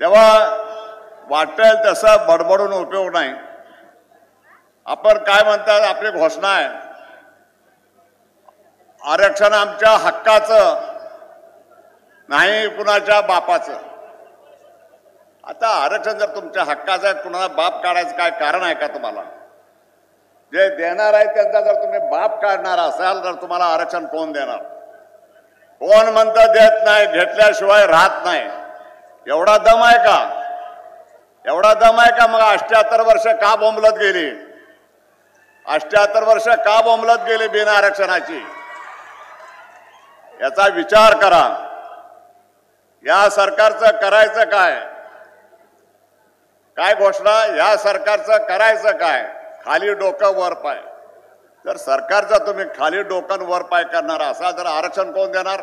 तेव्हा वाटेल तसं बडबडून उपयोग नाही। आपण काय म्हणतात, आपली घोषणा आहे आरक्षण आमच्या हक्काचं नाही कुणाच्या बापाचं। आता आरक्षण जर तुमच्या हक्काचं आहे, कुणाला बाप काढायचं काय कारण आहे का तुम्हाला? जे देणार आहे त्यांचा जर तुम्ही बाप काढणार असाल तर तुम्हाला आरक्षण कोण देणार? कोण म्हणतं देत नाही, घेतल्याशिवाय राहत नाही? एवढा दम आहे का? एवढा दम आहे का? मग 78 वर्ष का बोंबलत गेली? 78 वर्ष का बोंबलत गेली बिना आरक्षणाची? याचा विचार करा। या सरकारचं करायचं काय? काय घोषणा? या सरकारचं करायचं काय? खाली डोकं वर पाय। जर सरकारचं तुम्ही खाली डोकं वर पाय करणार असाल तर आरक्षण कोण देणार?